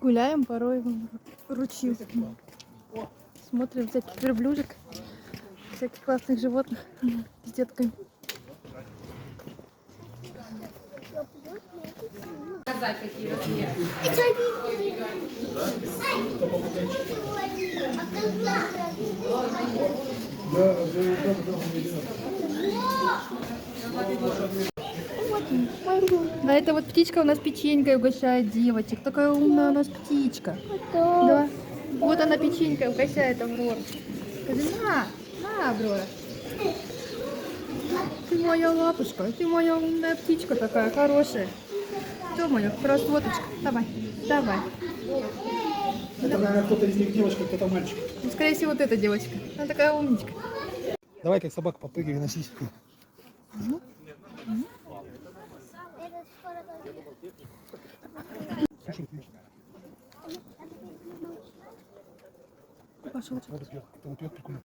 Гуляем порой в ручью. Смотрим всяких верблюжек, всяких классных животных с детками. Показать, какие размеры. А это вот птичка у нас печенькой угощает девочек. Такая умная у нас птичка. Да. Вот она печенькой угощает Аврору. Скажи, на, Аврора. Ты моя лапушка, ты моя умная птичка такая хорошая. Что моя красоточка? Давай, давай. Это, наверное, кто-то из них девочка, кто-то мальчик. Ну, скорее всего, вот эта девочка. Она такая умничка. Давай, как собака, попрыгай на сиську. Пошел. Вот пьет, прикольно.